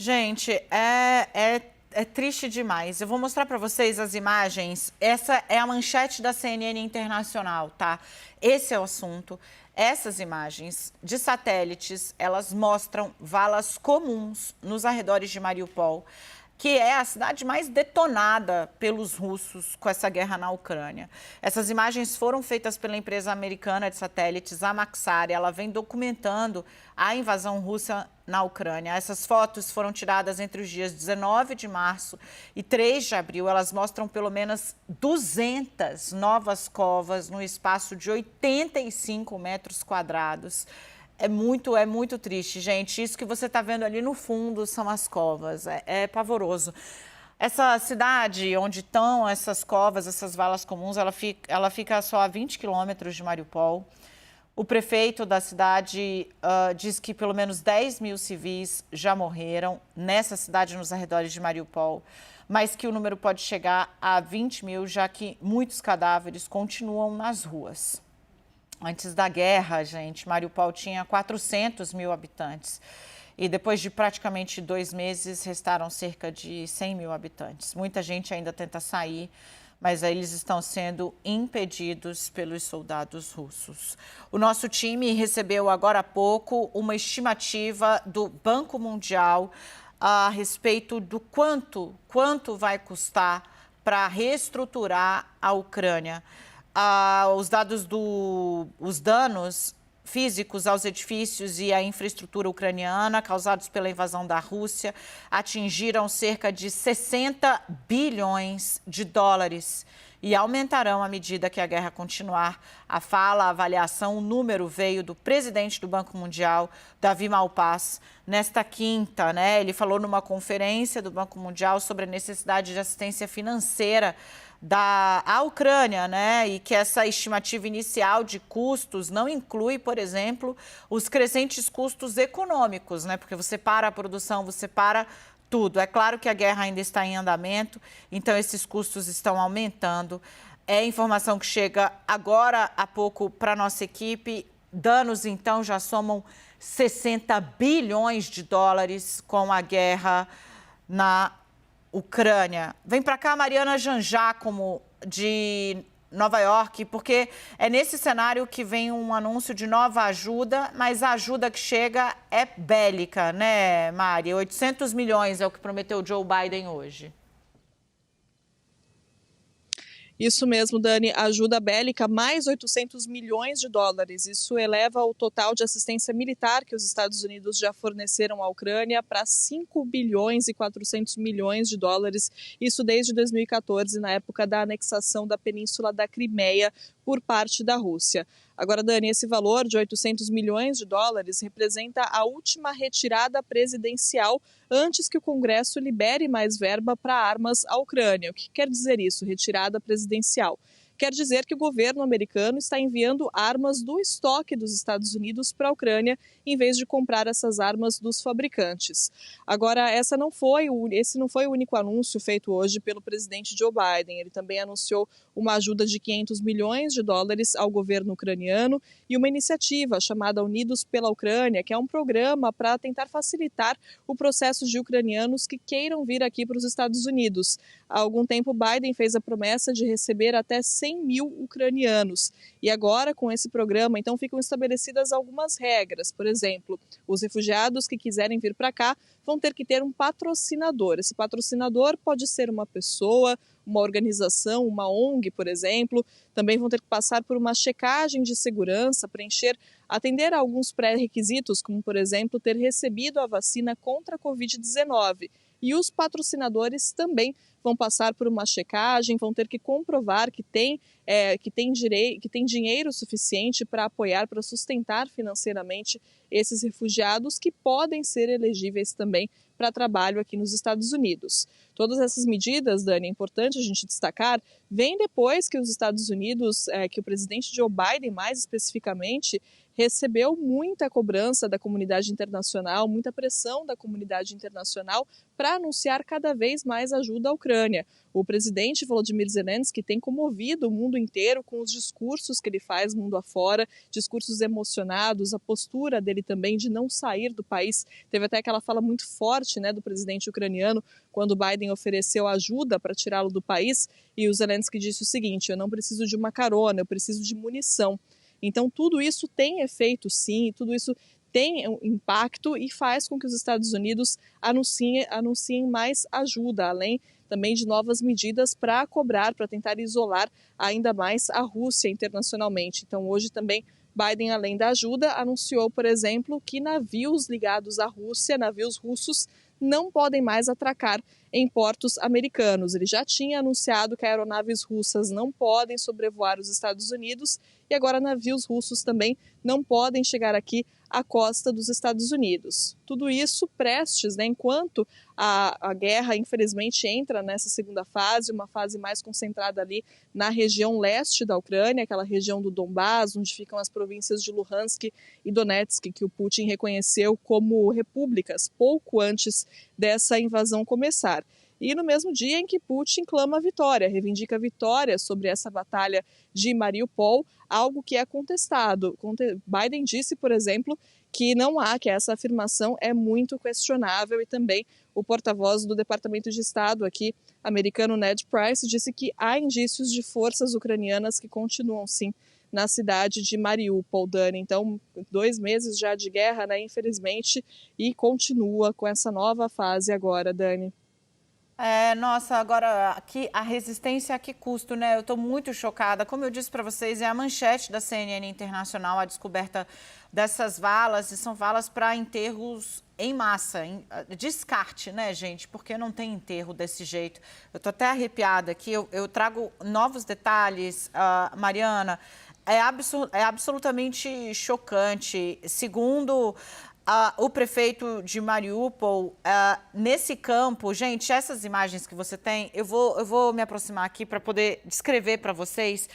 Gente, é triste demais. Eu vou mostrar para vocês as imagens. Essa é a manchete da CNN Internacional, tá? Esse é o assunto. Essas imagens de satélites, elas mostram valas comuns nos arredores de Mariupol, que é a cidade mais detonada pelos russos com essa guerra na Ucrânia. Essas imagens foram feitas pela empresa americana de satélites, a Maxar. Ela vem documentando a invasão russa na Ucrânia. Essas fotos foram tiradas entre os dias 19 de março e 3 de abril. Elas mostram pelo menos 200 novas covas no espaço de 85 metros quadrados. É muito triste, gente. Isso que você está vendo ali no fundo são as covas. É pavoroso. Essa cidade onde estão essas covas, essas valas comuns, ela fica só a 20 quilômetros de Mariupol. O prefeito da cidade diz que pelo menos 10 mil civis já morreram nessa cidade, nos arredores de Mariupol, mas que o número pode chegar a 20 mil, já que muitos cadáveres continuam nas ruas. Antes da guerra, gente, Mariupol tinha 400 mil habitantes. E depois de praticamente 2 meses, restaram cerca de 100 mil habitantes. Muita gente ainda tenta sair, mas aí eles estão sendo impedidos pelos soldados russos. O nosso time recebeu agora há pouco uma estimativa do Banco Mundial a respeito do quanto vai custar para reestruturar a Ucrânia. Os danos físicos aos edifícios e à infraestrutura ucraniana causados pela invasão da Rússia atingiram cerca de 60 bilhões de dólares e aumentarão à medida que a guerra continuar. A avaliação, o número veio do presidente do Banco Mundial, Davi Malpass, nesta quinta, né? Ele falou numa conferência do Banco Mundial sobre a necessidade de assistência financeira à Ucrânia, né? E que essa estimativa inicial de custos não inclui, por exemplo, os crescentes custos econômicos, né? Porque você para a produção, você para tudo. É claro que a guerra ainda está em andamento, então esses custos estão aumentando. É informação que chega agora há pouco para a nossa equipe. Danos, então, já somam 60 bilhões de dólares com a guerra na Ucrânia. Vem para cá, Mariana Janjácomo, de Nova York, porque é nesse cenário que vem um anúncio de nova ajuda, mas a ajuda que chega é bélica, né, Mari? 800 milhões é o que prometeu Joe Biden hoje. Isso mesmo, Dani, ajuda bélica, mais 800 milhões de dólares. Isso eleva o total de assistência militar que os Estados Unidos já forneceram à Ucrânia para 5 bilhões e 400 milhões de dólares. Isso desde 2014, na época da anexação da Península da Crimeia por parte da Rússia. Agora, Dani, esse valor de 800 milhões de dólares representa a última retirada presidencial antes que o Congresso libere mais verba para armas à Ucrânia. O que quer dizer isso, retirada presidencial? Quer dizer que o governo americano está enviando armas do estoque dos Estados Unidos para a Ucrânia, em vez de comprar essas armas dos fabricantes. Agora, esse não foi o único anúncio feito hoje pelo presidente Joe Biden. Ele também anunciou uma ajuda de 500 milhões de dólares ao governo ucraniano e uma iniciativa chamada Unidos pela Ucrânia, que é um programa para tentar facilitar o processo de ucranianos que queiram vir aqui para os Estados Unidos. Há algum tempo, Biden fez a promessa de receber até 100 mil ucranianos. E agora, com esse programa, então, ficam estabelecidas algumas regras. Por exemplo, os refugiados que quiserem vir para cá vão ter que ter um patrocinador. Esse patrocinador pode ser uma pessoa, uma organização, uma ONG, por exemplo. Também vão ter que passar por uma checagem de segurança, atender a alguns pré-requisitos, como, por exemplo, ter recebido a vacina contra a Covid-19. E os patrocinadores também vão passar por uma checagem, vão ter que comprovar que tem dinheiro suficiente para apoiar, para sustentar financeiramente esses refugiados que podem ser elegíveis também para trabalho aqui nos Estados Unidos. Todas essas medidas, Dani, é importante a gente destacar, vêm depois que os Estados Unidos, que o presidente Joe Biden, mais especificamente, recebeu muita cobrança da comunidade internacional, muita pressão da comunidade internacional para anunciar cada vez mais ajuda à Ucrânia. O presidente Volodymyr Zelensky tem comovido o mundo inteiro com os discursos que ele faz mundo afora, discursos emocionados, a postura dele também de não sair do país. Teve até aquela fala muito forte, né, do presidente ucraniano quando Biden ofereceu ajuda para tirá-lo do país, e o Zelensky disse o seguinte: eu não preciso de uma carona, eu preciso de munição. Então tudo isso tem efeito sim, tudo isso tem um impacto e faz com que os Estados Unidos anunciem mais ajuda, além também de novas medidas para cobrar, para tentar isolar ainda mais a Rússia internacionalmente. Então hoje também Biden, além da ajuda, anunciou, por exemplo, que navios ligados à Rússia, navios russos, não podem mais atracar em portos americanos. Ele já tinha anunciado que aeronaves russas não podem sobrevoar os Estados Unidos e agora navios russos também não podem chegar aqui à costa dos Estados Unidos. Tudo isso prestes, né, enquanto a guerra, infelizmente, entra nessa segunda fase, uma fase mais concentrada ali na região leste da Ucrânia, aquela região do Donbás, onde ficam as províncias de Luhansk e Donetsk, que o Putin reconheceu como repúblicas pouco antes dessa invasão começar. E no mesmo dia em que Putin clama a vitória, reivindica a vitória sobre essa batalha de Mariupol, algo que é contestado. Biden disse, por exemplo, que não há, que essa afirmação é muito questionável, e também o porta-voz do Departamento de Estado aqui, americano, Ned Price, disse que há indícios de forças ucranianas que continuam, sim, na cidade de Mariupol, Dani. Então, 2 meses já de guerra, né, infelizmente, e continua com essa nova fase agora, Dani. Nossa, agora aqui a resistência a que custo, né? Eu estou muito chocada. Como eu disse para vocês, é a manchete da CNN Internacional a descoberta dessas valas, e são valas para enterros em massa, descarte, né, gente? Porque não tem enterro desse jeito. Eu estou até arrepiada aqui, eu trago novos detalhes, Mariana. É absolutamente chocante. Segundo o prefeito de Mariupol, nesse campo, gente, essas imagens que você tem, eu vou me aproximar aqui para poder descrever para vocês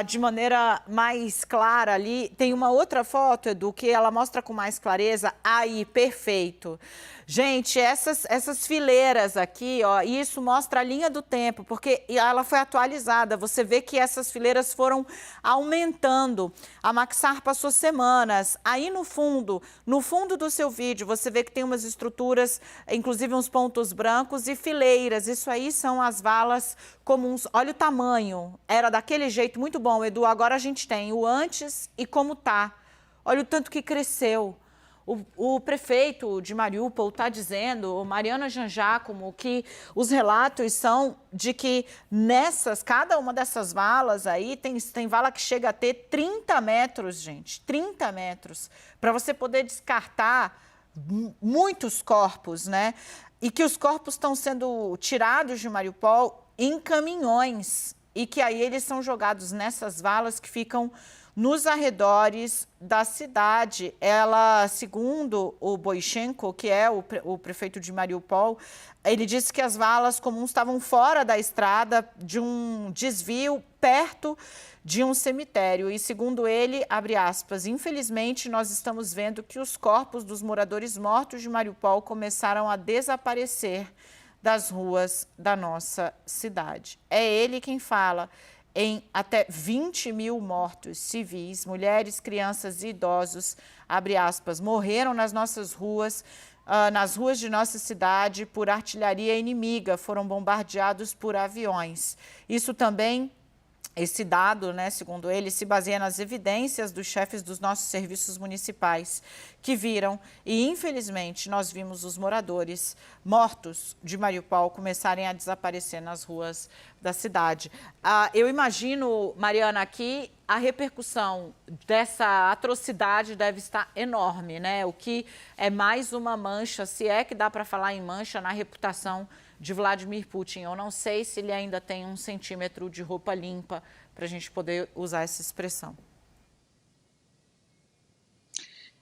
de maneira mais clara ali. Tem uma outra foto, Edu, que ela mostra com mais clareza. Aí, perfeito. Gente, essas fileiras aqui, ó, isso mostra a linha do tempo, porque ela foi atualizada. Você vê que essas fileiras foram aumentando. A Maxar passou semanas. Aí no fundo do seu vídeo, você vê que tem umas estruturas, inclusive uns pontos brancos e fileiras. Isso aí são as valas comuns. Olha o tamanho. Era daquele jeito, muito bom, Edu. Agora a gente tem o antes e como tá. Olha o tanto que cresceu. O prefeito de Mariupol está dizendo, Mariana Janjácomo, que os relatos são de que cada uma dessas valas aí, tem vala que chega a ter 30 metros, gente, 30 metros, para você poder descartar muitos corpos, né? E que os corpos estão sendo tirados de Mariupol em caminhões, e que aí eles são jogados nessas valas que ficam nos arredores da cidade. Ela, segundo o Boichenko, que é o prefeito de Mariupol, ele disse que as valas comuns estavam fora da estrada, de um desvio perto de um cemitério. E, segundo ele, abre aspas, infelizmente nós estamos vendo que os corpos dos moradores mortos de Mariupol começaram a desaparecer das ruas da nossa cidade. É ele quem fala em até 20 mil mortos civis, mulheres, crianças e idosos, abre aspas, morreram nas nossas ruas, nas ruas de nossa cidade por artilharia inimiga, foram bombardeados por aviões. Isso também, esse dado, né, segundo ele, se baseia nas evidências dos chefes dos nossos serviços municipais que viram e, infelizmente, nós vimos os moradores mortos de Mariupol começarem a desaparecer nas ruas da cidade. Eu imagino, Mariana, aqui a repercussão dessa atrocidade deve estar enorme, né? O que é mais uma mancha, se é que dá para falar em mancha, na reputação de Vladimir Putin. Eu não sei se ele ainda tem 1 centímetro de roupa limpa para a gente poder usar essa expressão.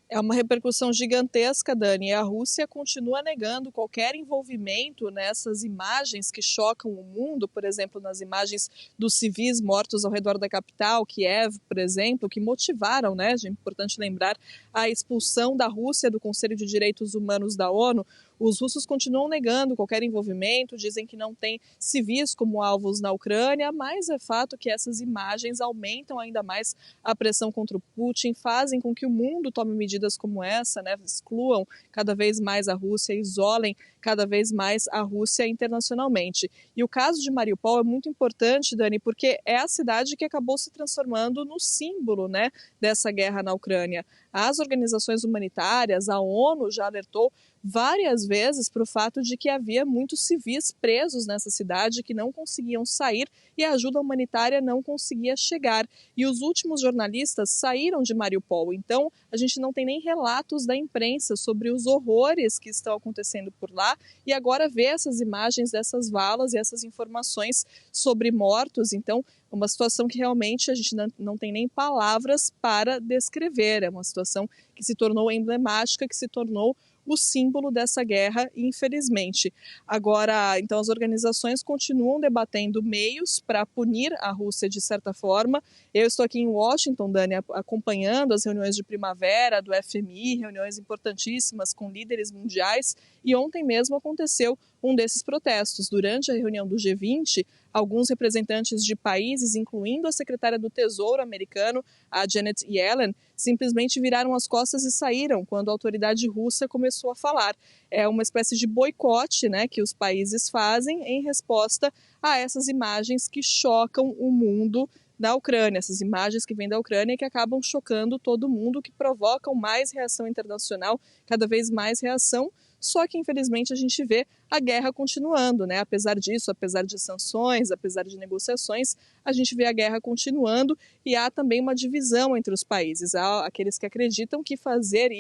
É uma repercussão gigantesca, Dani. A Rússia continua negando qualquer envolvimento nessas imagens que chocam o mundo, por exemplo, nas imagens dos civis mortos ao redor da capital, Kiev, por exemplo, que motivaram, né, é importante lembrar, a expulsão da Rússia do Conselho de Direitos Humanos da ONU. Os russos continuam negando qualquer envolvimento, dizem que não tem civis como alvos na Ucrânia, mas é fato que essas imagens aumentam ainda mais a pressão contra o Putin, fazem com que o mundo tome medidas como essa, né, excluam cada vez mais a Rússia, isolem cada vez mais a Rússia internacionalmente. E o caso de Mariupol é muito importante, Dani, porque é a cidade que acabou se transformando no símbolo, né, dessa guerra na Ucrânia. As organizações humanitárias, a ONU já alertou várias vezes para o fato de que havia muitos civis presos nessa cidade que não conseguiam sair e a ajuda humanitária não conseguia chegar. E os últimos jornalistas saíram de Mariupol, então a gente não tem nem relatos da imprensa sobre os horrores que estão acontecendo por lá e agora vê essas imagens dessas valas e essas informações sobre mortos, então uma situação que realmente a gente não tem nem palavras para descrever, é uma situação que se tornou emblemática, que se tornou o símbolo dessa guerra, infelizmente. Agora, então, as organizações continuam debatendo meios para punir a Rússia de certa forma. Eu estou aqui em Washington, Dani, acompanhando as reuniões de primavera do FMI, reuniões importantíssimas com líderes mundiais, e ontem mesmo aconteceu um desses protestos. Durante a reunião do G20, alguns representantes de países, incluindo a secretária do Tesouro americano, a Janet Yellen, simplesmente viraram as costas e saíram quando a autoridade russa começou a falar. É uma espécie de boicote, né, que os países fazem em resposta a essas imagens que chocam o mundo da Ucrânia, essas imagens que vêm da Ucrânia e que acabam chocando todo mundo, que provocam mais reação internacional, cada vez mais reação. Só que, infelizmente, a gente vê a guerra continuando, né? Apesar disso, apesar de sanções, apesar de negociações, a gente vê a guerra continuando e há também uma divisão entre os países. Há aqueles que acreditam que fazer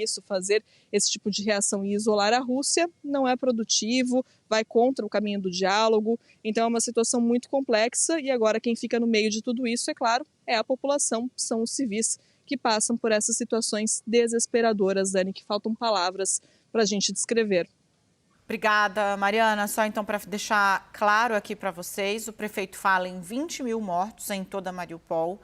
esse tipo de reação e isolar a Rússia não é produtivo, vai contra o caminho do diálogo. Então é uma situação muito complexa e agora quem fica no meio de tudo isso, é claro, é a população, são os civis que passam por essas situações desesperadoras, Dani, que faltam palavras para a gente descrever. Obrigada, Mariana. Só então para deixar claro aqui para vocês, o prefeito fala em 20 mil mortos em toda Mariupol.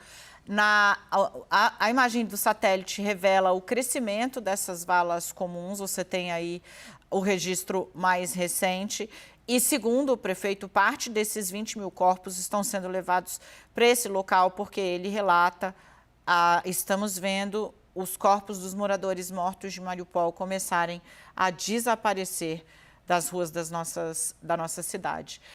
A imagem do satélite revela o crescimento dessas valas comuns, você tem aí o registro mais recente. E segundo o prefeito, parte desses 20 mil corpos estão sendo levados para esse local porque ele relata, estamos vendo os corpos dos moradores mortos de Mariupol começarem a desaparecer das ruas da nossa cidade.